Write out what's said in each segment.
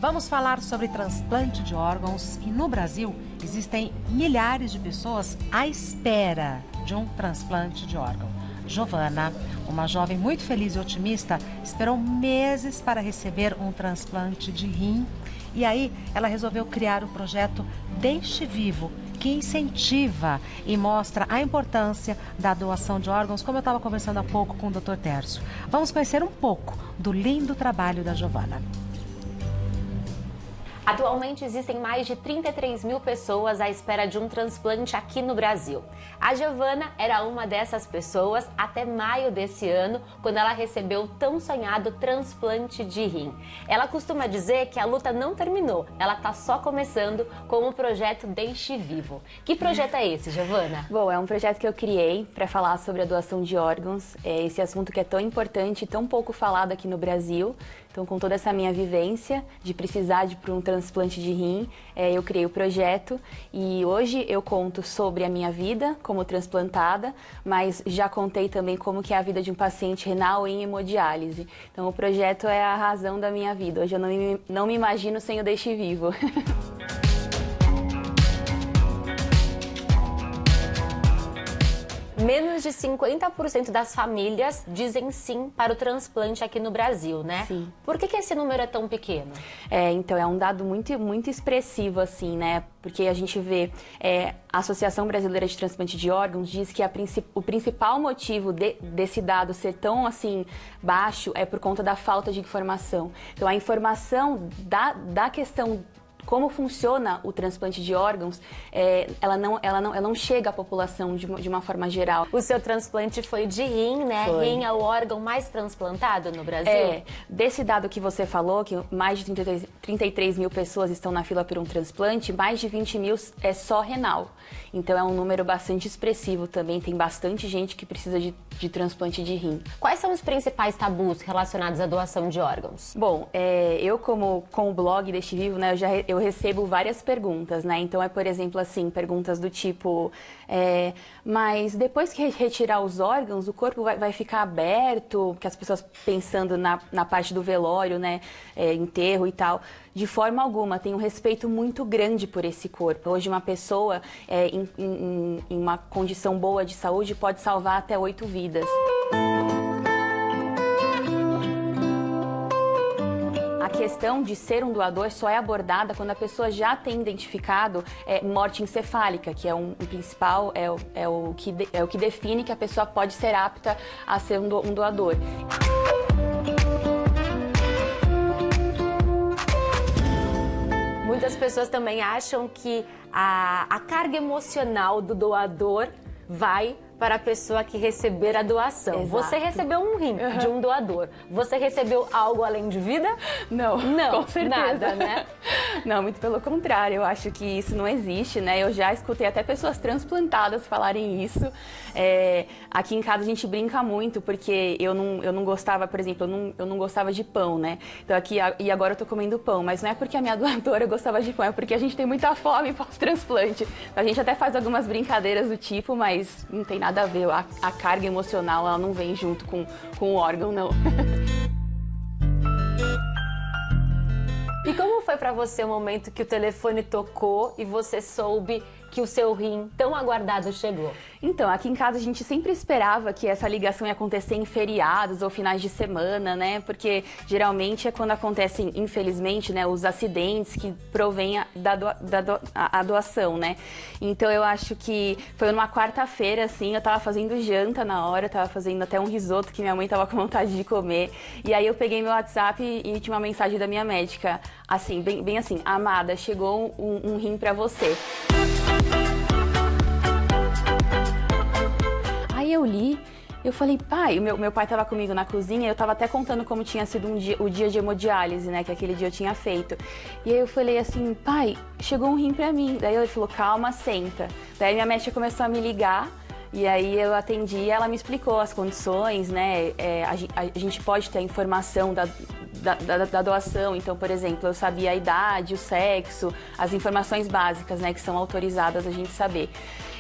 Vamos falar sobre transplante de órgãos e no Brasil existem milhares de pessoas à espera de um transplante de órgão. Giovana, uma jovem muito feliz e otimista, esperou meses para receber um transplante de rim e aí ela resolveu criar o projeto Deixe Vivo, que incentiva e mostra a importância da doação de órgãos, como eu estava conversando há pouco com o Dr. Tércio. Vamos conhecer um pouco do lindo trabalho da Giovana. Atualmente existem mais de 33 mil pessoas à espera de um transplante aqui no Brasil. A Giovana era uma dessas pessoas até maio desse ano, quando ela recebeu o tão sonhado transplante de rim. Ela costuma dizer que a luta não terminou, ela está só começando com o projeto Deixe Vivo. Que projeto é esse, Giovana? Bom, é um projeto que eu criei para falar sobre a doação de órgãos, esse assunto que é tão importante e tão pouco falado aqui no Brasil. Então, com toda essa minha vivência de precisar de um transplante de rim, eu criei o projeto e hoje eu conto sobre a minha vida como transplantada, mas já contei também como que é a vida de um paciente renal em hemodiálise. Então, o projeto é a razão da minha vida. Hoje eu não me imagino sem o Deixe Vivo. Menos de 50% das famílias dizem sim para o transplante aqui no Brasil, né? Sim. Por que esse número é tão pequeno? Então é um dado muito expressivo, assim, né? Porque a gente vê, a Associação Brasileira de Transplante de Órgãos diz que o principal motivo desse dado ser tão, assim, baixo é por conta da falta de informação. Então a informação da questão como funciona o transplante de órgãos, ela não chega à população de uma forma geral. O seu transplante foi de rim, né? Foi. Rim é o órgão mais transplantado no Brasil? Desse dado que você falou, que mais de 33 mil pessoas estão na fila por um transplante, mais de 20 mil é só renal. Então é um número bastante expressivo também, tem bastante gente que precisa de transplante de rim. Quais são os principais tabus relacionados à doação de órgãos? Bom, eu com o blog Deixe Vivo, né, eu recebo várias perguntas, né? Então por exemplo, assim, perguntas do tipo, mas depois que retirar os órgãos, o corpo vai ficar aberto? Que as pessoas pensando na parte do velório, né, enterro e tal. De forma alguma, tem um respeito muito grande por esse corpo. Hoje uma pessoa em uma condição boa de saúde pode salvar até 8 vidas. A questão de ser um doador só é abordada quando a pessoa já tem identificado morte encefálica, que é um principal, o que define que a pessoa pode ser apta a ser um doador. Muitas pessoas também acham que a carga emocional do doador vai para a pessoa que receber a doação. Exato. Você recebeu um rim de um doador. Você recebeu algo além de vida? Não, com certeza. Nada, né? Não, muito pelo contrário. Eu acho que isso não existe, né? Eu já escutei até pessoas transplantadas falarem isso. Aqui em casa a gente brinca muito, porque eu não gostava, por exemplo, eu não gostava de pão, né? Então e agora eu tô comendo pão, mas não é porque a minha doadora gostava de pão, é porque a gente tem muita fome pós-transplante. A gente até faz algumas brincadeiras do tipo, mas não tem nada a ver. A carga emocional, ela não vem junto com o órgão, não. E como foi pra você o momento que o telefone tocou e você soube que o seu rim tão aguardado chegou? Então, aqui em casa a gente sempre esperava que essa ligação ia acontecer em feriados ou finais de semana, né? Porque geralmente é quando acontecem, infelizmente, né, os acidentes que provêm a doação, né? Então eu acho que foi numa quarta-feira, assim, eu tava fazendo janta na hora, tava fazendo até um risoto que minha mãe tava com vontade de comer. E aí eu peguei meu WhatsApp e tinha uma mensagem da minha médica, assim, bem assim: amada, chegou um rim pra você. Aí eu li, eu falei, pai, meu pai estava comigo na cozinha, eu estava até contando como tinha sido o dia de hemodiálise, né, que aquele dia eu tinha feito. E aí eu falei assim, pai, chegou um rim pra mim. Daí ele falou, calma, senta. Daí minha médica começou a me ligar, e aí eu atendi e ela me explicou as condições, né, a gente pode ter a informação da doação. Então, por exemplo, eu sabia a idade, o sexo, as informações básicas, né, que são autorizadas a gente saber.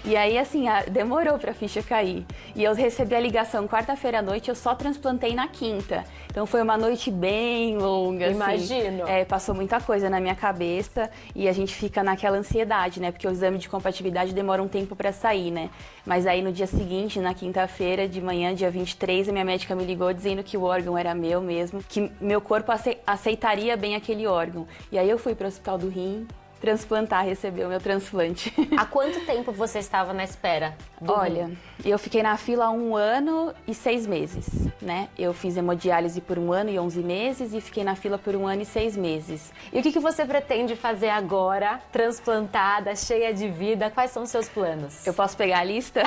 E aí, assim, demorou pra ficha cair. E eu recebi a ligação quarta-feira à noite, eu só transplantei na quinta. Então foi uma noite bem longa, Imagino. assim. Passou muita coisa na minha cabeça e a gente fica naquela ansiedade, né? Porque o exame de compatibilidade demora um tempo pra sair, né? Mas aí no dia seguinte, na quinta-feira de manhã, dia 23, a minha médica me ligou dizendo que o órgão era meu mesmo, que meu corpo aceitaria bem aquele órgão. E aí eu fui pro Hospital do Rim transplantar, receber o meu transplante. Há quanto tempo você estava na espera do Olha, eu fiquei na fila há 1 ano e 6 meses, né? Eu fiz hemodiálise por 1 ano e 11 meses e fiquei na fila por 1 ano e 6 meses. E o que você pretende fazer agora, transplantada, cheia de vida? Quais são os seus planos? Eu posso pegar a lista?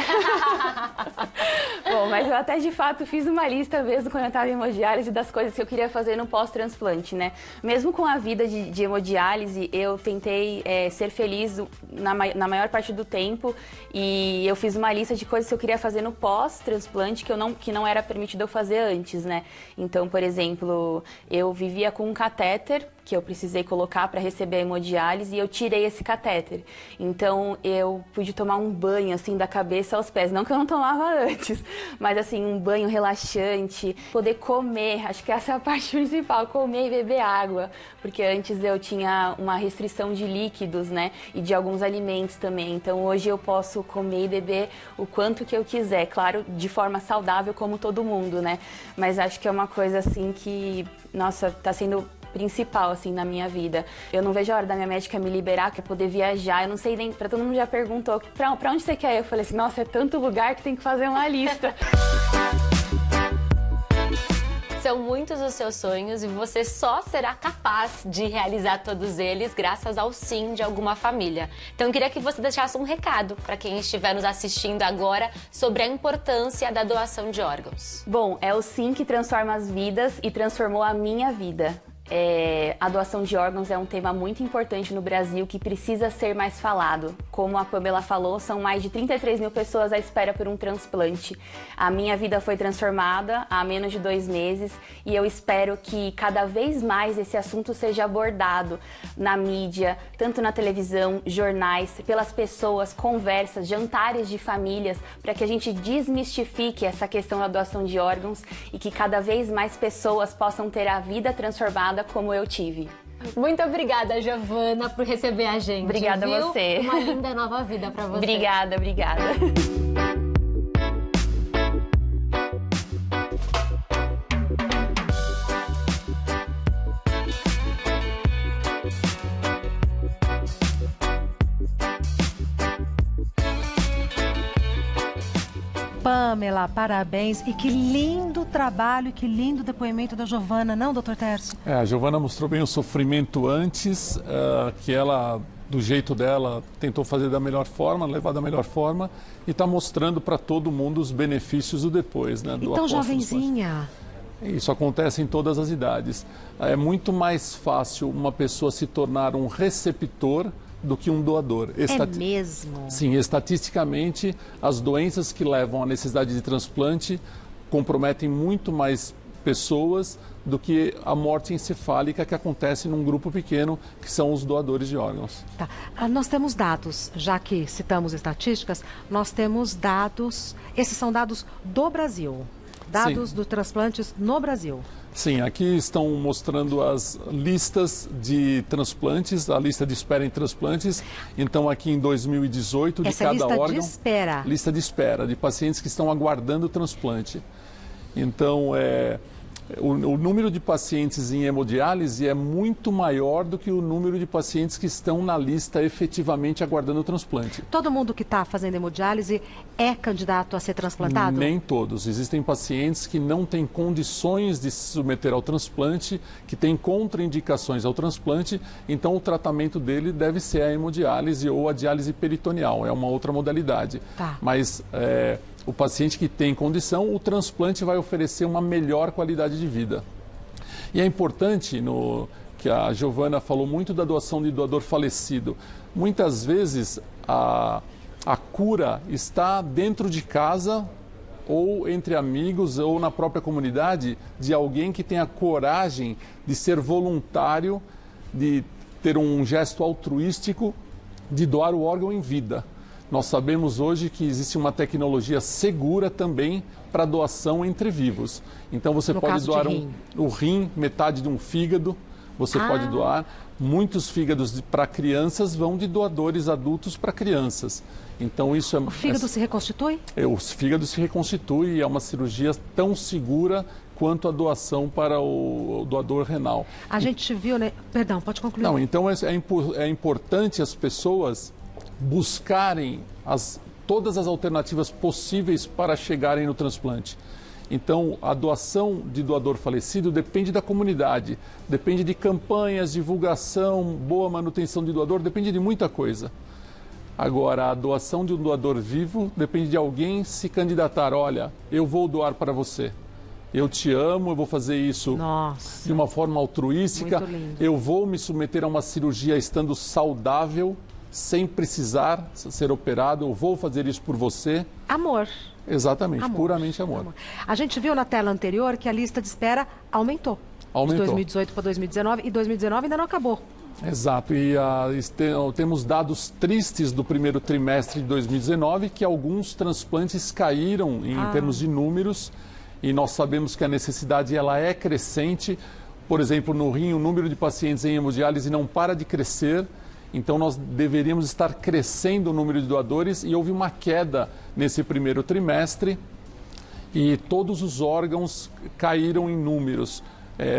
Bom, mas eu até de fato fiz uma lista mesmo quando eu estava em hemodiálise das coisas que eu queria fazer no pós-transplante, né? Mesmo com a vida de hemodiálise, eu tentei ser feliz na maior parte do tempo e eu fiz uma lista de coisas que eu queria fazer no pós-transplante que não era permitido eu fazer antes, né? Então, por exemplo, eu vivia com um catéter que eu precisei colocar para receber a hemodiálise e eu tirei esse catéter. Então, eu pude tomar um banho, assim, da cabeça aos pés. Não que eu não tomava antes, mas, assim, um banho relaxante. Poder comer, acho que essa é a parte principal, comer e beber água. Porque antes eu tinha uma restrição de líquidos, né? E de alguns alimentos também. Então, hoje eu posso comer e beber o quanto que eu quiser. Claro, de forma saudável, como todo mundo, né? Mas acho que é uma coisa, assim, que, nossa, tá sendo principal, assim, na minha vida. Eu não vejo a hora da minha médica me liberar, que é poder viajar. Eu não sei nem... Todo mundo já perguntou, pra onde você quer ir? Eu falei assim, nossa, é tanto lugar que tem que fazer uma lista. São muitos os seus sonhos e você só será capaz de realizar todos eles graças ao sim de alguma família. Então eu queria que você deixasse um recado para quem estiver nos assistindo agora sobre a importância da doação de órgãos. Bom, é o sim que transforma as vidas e transformou a minha vida. A doação de órgãos é um tema muito importante no Brasil que precisa ser mais falado. Como a Pamela falou, são mais de 33 mil pessoas à espera por um transplante. A minha vida foi transformada há menos de 2 meses e eu espero que cada vez mais esse assunto seja abordado na mídia, tanto na televisão, jornais, pelas pessoas, conversas, jantares de famílias, para que a gente desmistifique essa questão da doação de órgãos e que cada vez mais pessoas possam ter a vida transformada como eu tive. Muito obrigada, Giovana, por receber a gente. Obrigada a você. Uma linda nova vida pra você. Obrigada. Pamela, parabéns e que lindo trabalho e que lindo depoimento da Giovana, não, doutor Tércio? A Giovana mostrou bem o sofrimento antes, que ela, do jeito dela, tentou fazer da melhor forma, levar da melhor forma e está mostrando para todo mundo os benefícios do depois, né? Então, jovenzinha. Isso acontece em todas as idades. É muito mais fácil uma pessoa se tornar um receptor do que um doador. É mesmo? Sim, estatisticamente, as doenças que levam à necessidade de transplante comprometem muito mais pessoas do que a morte encefálica que acontece num grupo pequeno, que são os doadores de órgãos. Tá. Nós temos dados, já que citamos estatísticas, nós temos dados, esses são dados do Brasil, dados do transplantes no Brasil. Sim, aqui estão mostrando as listas de transplantes, a lista de espera em transplantes. Então, aqui em 2018, de cada órgão... Lista de espera. Lista de espera, de pacientes que estão aguardando o transplante. Então, o número de pacientes em hemodiálise é muito maior do que o número de pacientes que estão na lista efetivamente aguardando o transplante. Todo mundo que está fazendo hemodiálise é candidato a ser transplantado? Nem todos. Existem pacientes que não têm condições de se submeter ao transplante, que têm contraindicações ao transplante, então o tratamento dele deve ser a hemodiálise ou a diálise peritoneal, é uma outra modalidade. Tá. Mas o paciente que tem condição, o transplante vai oferecer uma melhor qualidade de vida. E é importante, que a Giovana falou muito da doação de doador falecido. Muitas vezes a cura está dentro de casa ou entre amigos, ou na própria comunidade, de alguém que tenha coragem de ser voluntário, de ter um gesto altruístico, de doar o órgão em vida. Nós sabemos hoje que existe uma tecnologia segura também para doação entre vivos. Então você pode doar o rim, metade de um fígado, você pode doar. Muitos fígados para crianças vão de doadores adultos para crianças. Então isso o fígado se reconstitui? O fígado se reconstitui e é uma cirurgia tão segura quanto a doação para o doador renal. A gente viu, né? Perdão, pode concluir. Não, então é importante as pessoas buscarem todas as alternativas possíveis para chegarem no transplante. Então, a doação de doador falecido depende da comunidade, depende de campanhas, divulgação, boa manutenção de doador, depende de muita coisa. Agora, a doação de um doador vivo depende de alguém se candidatar. Olha, eu vou doar para você. Eu te amo, eu vou fazer isso de uma forma altruística. Eu vou me submeter a uma cirurgia estando saudável, sem precisar ser operado. Eu vou fazer isso por você. Amor. Exatamente, puramente amor. A gente viu na tela anterior que a lista de espera aumentou. De 2018 para 2019 e 2019 ainda não acabou. Exato, e temos dados tristes do primeiro trimestre de 2019 que alguns transplantes caíram em termos de números e nós sabemos que a necessidade ela é crescente. Por exemplo, no rim, o número de pacientes em hemodiálise não para de crescer. Então, nós deveríamos estar crescendo o número de doadores e houve uma queda nesse primeiro trimestre e todos os órgãos caíram em números.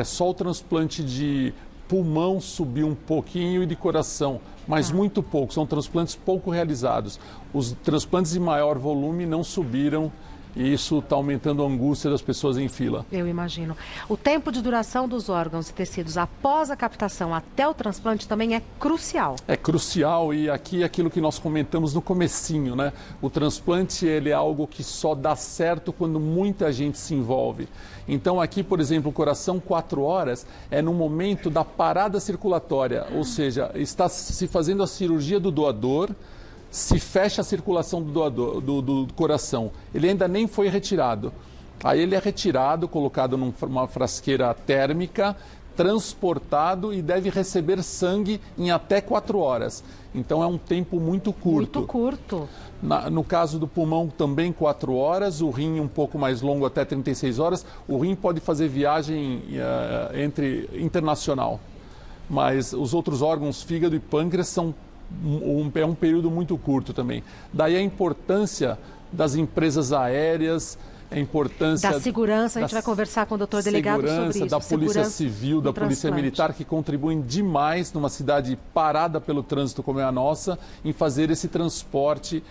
Só o transplante de pulmão subiu um pouquinho e de coração, mas muito pouco, são transplantes pouco realizados. Os transplantes de maior volume não subiram. E isso está aumentando a angústia das pessoas em fila. Eu imagino. O tempo de duração dos órgãos e tecidos após a captação até o transplante também é crucial. É crucial e aqui é aquilo que nós comentamos no comecinho, né? O transplante ele é algo que só dá certo quando muita gente se envolve. Então aqui, por exemplo, o coração 4 horas é no momento da parada circulatória, ou seja, está se fazendo a cirurgia do doador, se fecha a circulação do coração. Ele ainda nem foi retirado. Aí ele é retirado, colocado numa frasqueira térmica, transportado e deve receber sangue em até 4 horas. Então é um tempo muito curto. Muito curto. No caso do pulmão também 4 horas, o rim um pouco mais longo até 36 horas. O rim pode fazer viagem internacional. Mas os outros órgãos, fígado e pâncreas, é um período muito curto também. Daí a importância das empresas aéreas, a importância da segurança, a gente vai conversar com o doutor delegado sobre isso. Da Polícia Civil, da Polícia Militar, que contribuem demais numa cidade parada pelo trânsito como é a nossa, em fazer esse transporte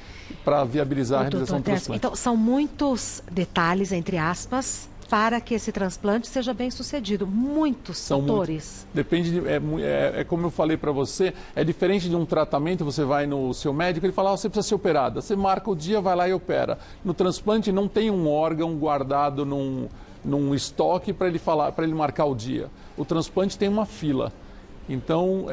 para viabilizar a realização do transplante. Então, são muitos detalhes, entre aspas, para que esse transplante seja bem sucedido. Muitos fatores. Depende, como eu falei para você, é diferente de um tratamento, você vai no seu médico, ele fala, você precisa ser operada. Você marca o dia, vai lá e opera. No transplante não tem um órgão guardado num estoque para ele marcar o dia. O transplante tem uma fila. Então,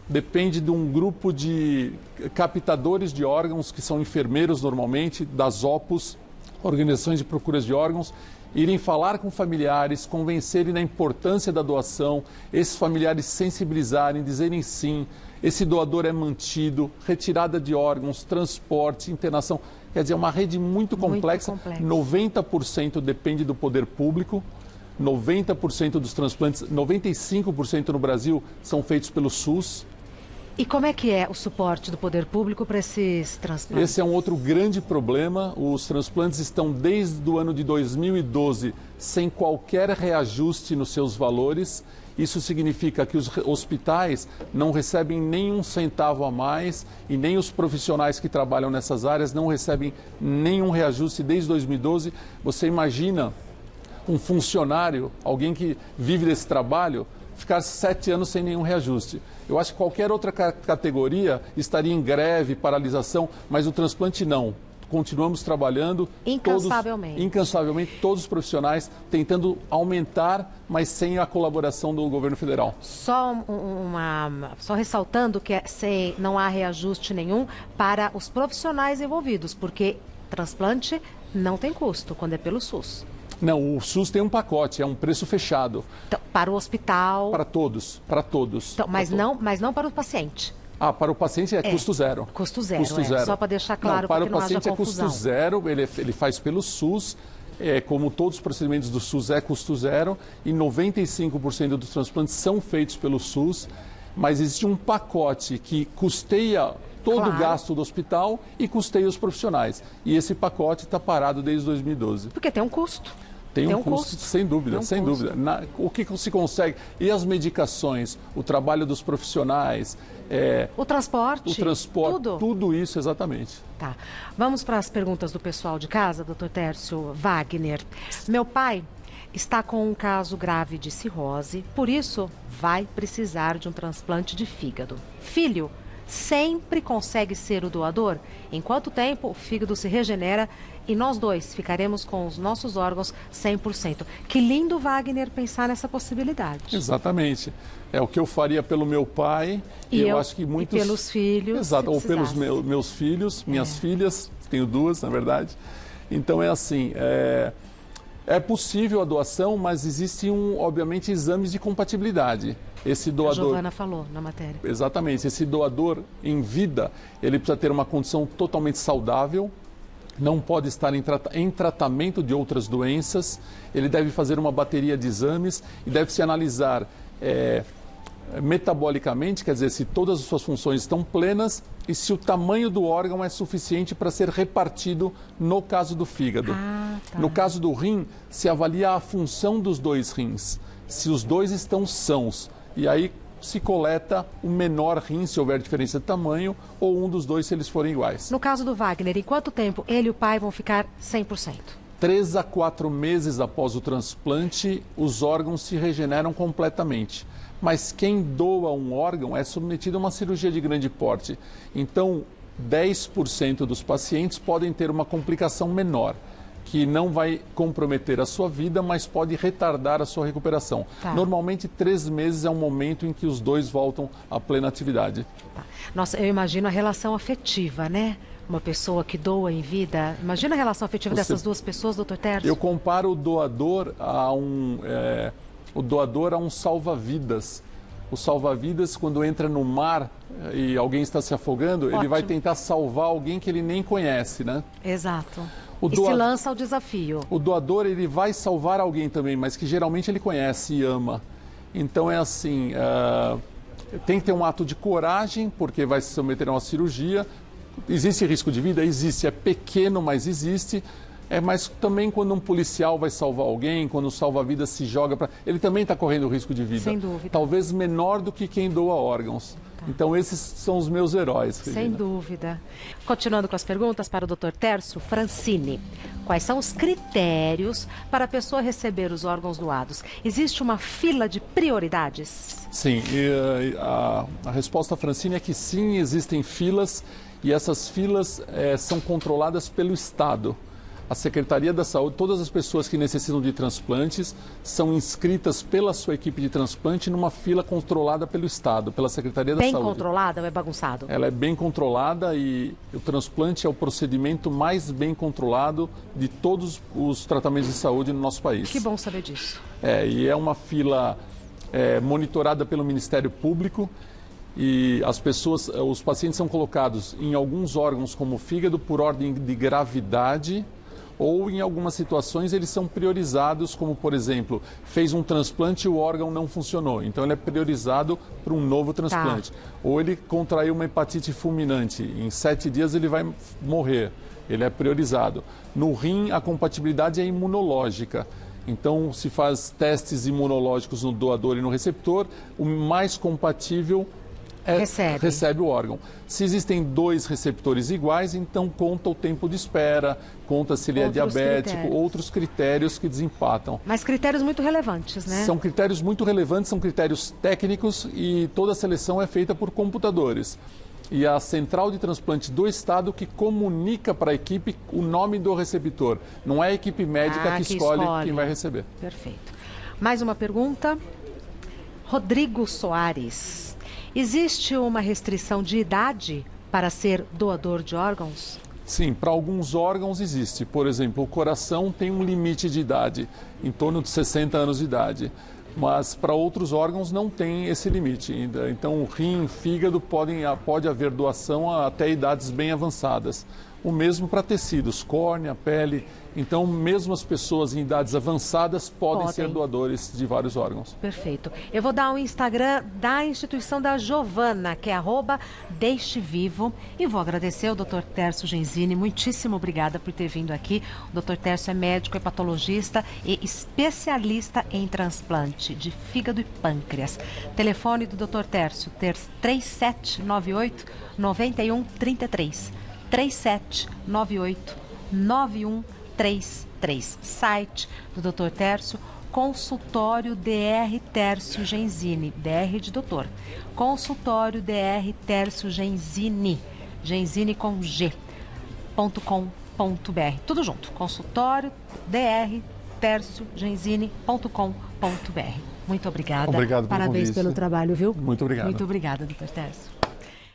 depende de um grupo de captadores de órgãos, que são enfermeiros normalmente, das OPOS, organizações de procuras de órgãos, irem falar com familiares, convencerem da importância da doação, esses familiares sensibilizarem, dizerem sim, esse doador é mantido, retirada de órgãos, transporte, internação. Quer dizer, é uma rede muito complexa. 90% depende do poder público, 90% dos transplantes, 95% no Brasil são feitos pelo SUS. E como é que é o suporte do poder público para esses transplantes? Esse é um outro grande problema. Os transplantes estão desde o ano de 2012 sem qualquer reajuste nos seus valores. Isso significa que os hospitais não recebem nenhum centavo a mais e nem os profissionais que trabalham nessas áreas não recebem nenhum reajuste desde 2012. Você imagina um funcionário, alguém que vive desse trabalho, ficar 7 anos sem nenhum reajuste. Eu acho que qualquer outra categoria estaria em greve, paralisação, mas o transplante não. Continuamos trabalhando incansavelmente, todos os profissionais tentando aumentar, mas sem a colaboração do governo federal. Só ressaltando que não há reajuste nenhum para os profissionais envolvidos, porque transplante Não tem custo quando é pelo SUS. Não, o SUS tem um pacote, é um preço fechado. Então, para o hospital... Para todos, para todos. Então, mas não para o paciente. Ah, para o paciente é custo zero. Custo zero, custo zero. Só para deixar claro, para para que o não haja paciente confusão. É custo zero, ele faz pelo SUS, como todos os procedimentos do SUS é custo zero, e 95% dos transplantes são feitos pelo SUS, mas existe um pacote que custeia todo o gasto do hospital e custeia os profissionais. E esse pacote está parado desde 2012. Porque tem um custo. Tem um custo, sem dúvida, sem dúvida. O que se consegue? E as medicações, o trabalho dos profissionais... o transporte, tudo isso, exatamente. Tá. Vamos para as perguntas do pessoal de casa, Dr. Tércio Wagner. Meu pai está com um caso grave de cirrose, por isso vai precisar de um transplante de fígado. Filho sempre consegue ser o doador? Em quanto tempo o fígado se regenera e nós dois ficaremos com os nossos órgãos 100%? Que lindo, Wagner, pensar nessa possibilidade. Exatamente. É o que eu faria pelo meu pai e eu acho que muitos... E pelos filhos. Exato, ou pelos meus filhos, minhas filhas, tenho duas, na verdade. Então é assim, é possível a doação, mas existem, obviamente, exames de compatibilidade. Esse doador... A Giovana falou na matéria. Exatamente. Esse doador em vida, ele precisa ter uma condição totalmente saudável, não pode estar em tratamento de outras doenças, ele deve fazer uma bateria de exames e deve se analisar metabolicamente, quer dizer, se todas as suas funções estão plenas e se o tamanho do órgão é suficiente para ser repartido no caso do fígado. Tá. No caso do rim, se avalia a função dos dois rins, se os dois estão sãos. E aí se coleta o menor rim, se houver diferença de tamanho, ou um dos dois, se eles forem iguais. No caso do Wagner, em quanto tempo ele e o pai vão ficar 100%? 3 a 4 meses após o transplante, os órgãos se regeneram completamente. Mas quem doa um órgão é submetido a uma cirurgia de grande porte. Então, 10% dos pacientes podem ter uma complicação menor, que não vai comprometer a sua vida, mas pode retardar a sua recuperação. Tá. Normalmente, 3 meses é um momento em que os dois voltam à plena atividade. Tá. Nossa, eu imagino a relação afetiva, né? Uma pessoa que doa em vida. Imagina a relação afetiva dessas duas pessoas, doutor Tércio. Eu comparo o doador a um salva-vidas. O salva-vidas, quando entra no mar e alguém está se afogando, ele vai tentar salvar alguém que ele nem conhece, né? Exato. Se lança ao desafio. O doador, ele vai salvar alguém também, mas que geralmente ele conhece e ama. Então é assim, tem que ter um ato de coragem, porque vai se submeter a uma cirurgia. Existe risco de vida? Existe. É pequeno, mas existe. Mas também quando um policial vai salvar alguém, quando o salva-vidas se joga para... Ele também está correndo risco de vida. Sem dúvida. Talvez menor do que quem doa órgãos. Tá. Então esses são os meus heróis. Sem dúvida. Continuando com as perguntas para o Dr. Tércio Francini. Quais são os critérios para a pessoa receber os órgãos doados? Existe uma fila de prioridades? Sim. A resposta, Francini, é que sim, existem filas e essas filas são controladas pelo Estado. A Secretaria da Saúde, todas as pessoas que necessitam de transplantes são inscritas pela sua equipe de transplante numa fila controlada pelo Estado, pela Secretaria da Saúde. Bem controlada ou é bagunçado? Ela é bem controlada e o transplante é o procedimento mais bem controlado de todos os tratamentos de saúde no nosso país. Que bom saber disso. E é uma fila monitorada pelo Ministério Público. E os pacientes são colocados em alguns órgãos como o fígado por ordem de gravidade, ou em algumas situações eles são priorizados, como por exemplo, fez um transplante e o órgão não funcionou, então ele é priorizado para um novo transplante. Tá. Ou ele contraiu uma hepatite fulminante, em 7 dias ele vai morrer, ele é priorizado. No rim a compatibilidade é imunológica. Então se faz testes imunológicos no doador e no receptor, o mais compatível recebe o órgão. Se existem 2 receptores iguais, então conta o tempo de espera, conta se ele é diabético, outros critérios que desempatam. Mas critérios muito relevantes, né? São critérios muito relevantes, são critérios técnicos e toda a seleção é feita por computadores. E a central de transplante do Estado que comunica para a equipe o nome do receptor. Não é a equipe médica que escolhe quem vai receber. Perfeito. Mais uma pergunta. Rodrigo Soares. Existe uma restrição de idade para ser doador de órgãos? Sim, para alguns órgãos existe. Por exemplo, o coração tem um limite de idade, em torno de 60 anos de idade. Mas para outros órgãos não tem esse limite ainda. Então, o rim, fígado, pode haver doação até idades bem avançadas. O mesmo para tecidos, córnea, pele. Então, mesmo as pessoas em idades avançadas podem ser doadores de vários órgãos. Perfeito. Eu vou dar o Instagram da instituição da Giovana, que é @deixevivo. E vou agradecer ao Dr. Tércio Genzini. Muitíssimo obrigada por ter vindo aqui. O Dr. Tércio é médico, hepatologista e especialista em transplante de fígado e pâncreas. Telefone do Dr. Tércio, 3798-9133. 3798-9133. Site do Dr. Tércio, consultório Dr. Tércio Genzini, DR de doutor. Consultório Dr. Tércio Genzini, Genzini com G.com.br. Tudo junto. Consultório Dr. Tércio Genzini.com.br. Muito obrigada. Obrigado pelo Parabéns convite. pelo trabalho, viu? Muito obrigado. Muito obrigada, Dr. Tércio.